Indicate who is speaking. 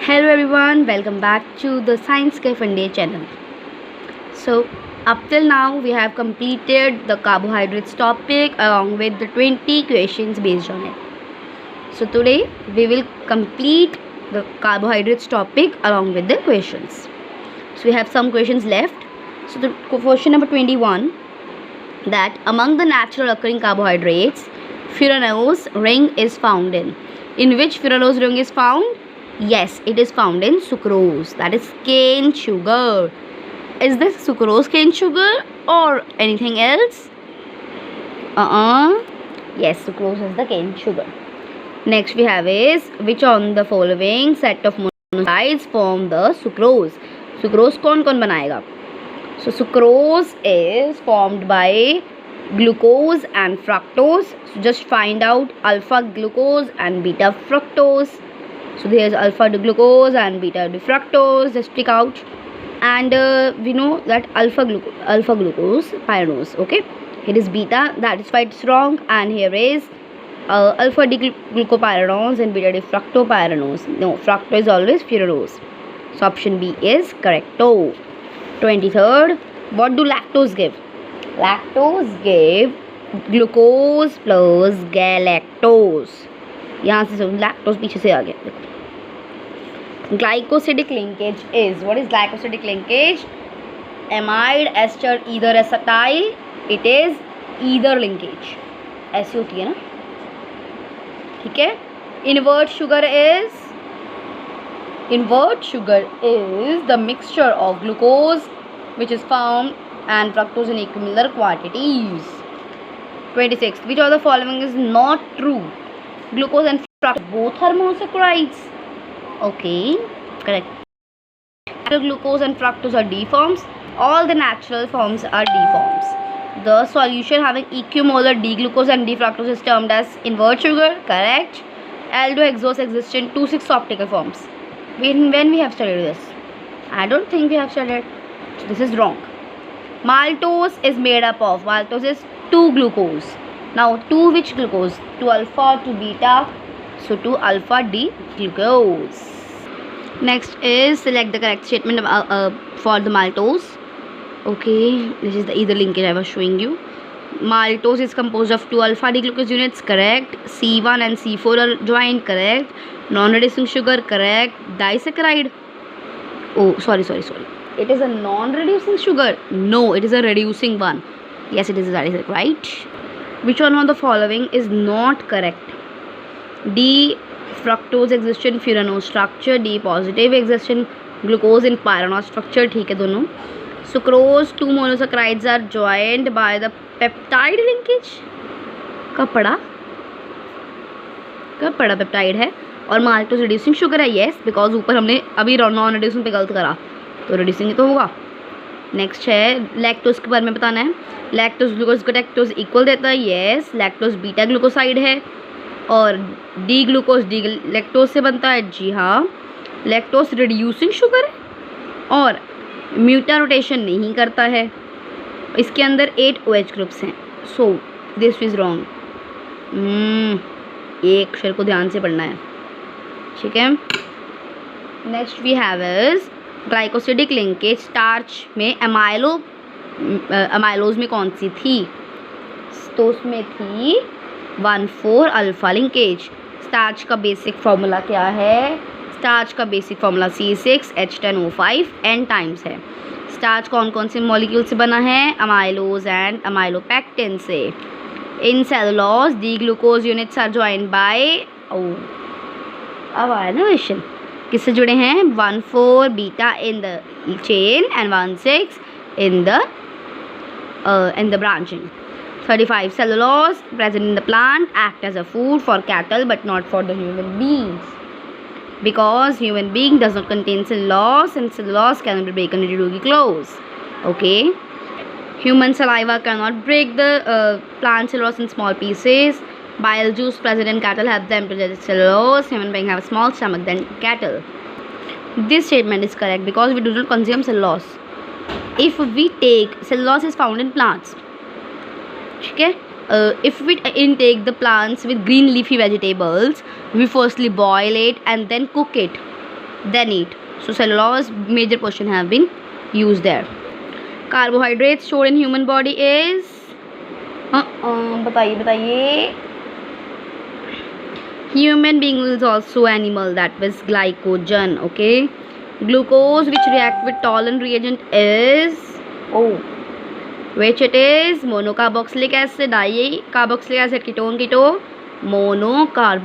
Speaker 1: Hello everyone, welcome back to the Science Cafe Day channel. So, up till now we have completed the carbohydrates topic along with the 20 questions based on it. So, today we will complete the carbohydrates topic along with the questions. So, we have some questions left. So, the question number 21, that among the natural occurring carbohydrates, furanose ring is found in. In which furanose ring is found? Yes, it is found in sucrose, that is cane sugar. Is this sucrose cane sugar or anything else? Yes, sucrose is the cane sugar. Next we have is, which on the following set of monosaccharides form the sucrose? Sucrose कौन कौन बनाएगा? So sucrose is formed by glucose and fructose. So just find out alpha glucose and beta fructose. So there's alpha glucose and beta fructose. Just pick out, and we know that alpha glucose pyranose. Okay, here is beta, that is why it's wrong, and here is alpha glucopyranose and beta fructopyranose. No, fructose is always furanose. So option B is correcto. 23rd, what do lactose give? Lactose give glucose plus galactose. यहाँ से lactose पीछे से आ गया. देखो, glycosidic linkage is, what is glycosidic linkage? Amide ester ether acetyl, it is ether linkage. ऐसी होती है ना, ठीक है. Invert sugar is the mixture of glucose which is found and fructose in equimolar quantities. 26. Which of the following is not true? Glucose and fructose both are monosaccharides. Okay, correct. Natural glucose and fructose are D forms. All the natural forms are D forms. The solution having equimolar D glucose and D fructose is termed as invert sugar. Correct. Aldohexose exists in 2,6 optical forms. When we have studied this? I don't think we have studied. So this is wrong. Maltose is made up of, maltose is 2 glucose. Now 2 which glucose? 2 alpha, 2 beta. So 2 alpha D glucose. Next is select the correct statement for the maltose. Okay, this is the either linkage I was showing you. Maltose is composed of 2 alpha D glucose units. Correct. C1 and C4 are joined. Correct. Non-reducing sugar. Correct. Disaccharide. Oh, sorry. It is a non-reducing sugar. No, it is a reducing one. Yes, it is right. Which one of the following is not correct? D. Fructose exists in furanose structure. D. Positive exists in glucose in pyranose structure. ठीक है दोनों. Sucrose 2 monosaccharides are joined by the peptide linkage. कब पढ़ा peptide है. और maltose reducing sugar है. Yes, because ऊपर हमने अभी नॉन रिड्यूसिंग पे गलत करा, तो रिड्यूसिंग ही तो होगा. नेक्स्ट है लैक्टोज के बारे में बताना है. लैक्टोज ग्लूकोज का लैक्टोज इक्वल देता है. येस, लैक्टोज बीटा ग्लूकोसाइड है और डी ग्लूकोज डी लैक्टोज से बनता है. जी हाँ, लैक्टोज रिड्यूसिंग शुगर है और म्यूटा रोटेशन नहीं करता है. इसके अंदर 8 OH ग्रुप्स हैं. So this is wrong. एक अक्षर को ध्यान से पढ़ना है, ठीक है. Next we have is glycosidic linkage. Starch में अमाइलोज में कौन सी थी? तो उसमें थी 1,4 अल्फा लिंकेज. स्टार्च का बेसिक फॉर्मूला क्या है? स्टार्च का basic formula C6H10O5 N times है. स्टार्च कौन कौन से मॉलिक्यूल से बना है? अमाइलोज एंड अमाइलोपेक्टिन से. In cellulose D glucose units are joined by, अब आया ना क्वेश्चन, किससे जुड़े हैं? 1,4 beta in the chain and 1,6 in the branching. 35 cellulose present in the plant act as a food for cattle but not for the human beings, because human being does not contain cellulose and cellulose cannot be broken into glucose. Okay, human saliva cannot break the plant cellulose in small pieces. Bile juice present in cattle help them to digest cellulose. Human beings have a small stomach than cattle. This statement is correct because we do not consume cellulose. If we take cellulose is found in plants, okay. If we intake the plants with green leafy vegetables, we firstly boil it and then cook it. then eat. So cellulose, major portion have been used there. Carbohydrates stored in human body is बताइए. Human being is also animal, that was glycogen. Okay. Glucose, which react with toluene reagent is which it is monocarboxylic acid, dicarboxylic acid, ketone, monocarboxylic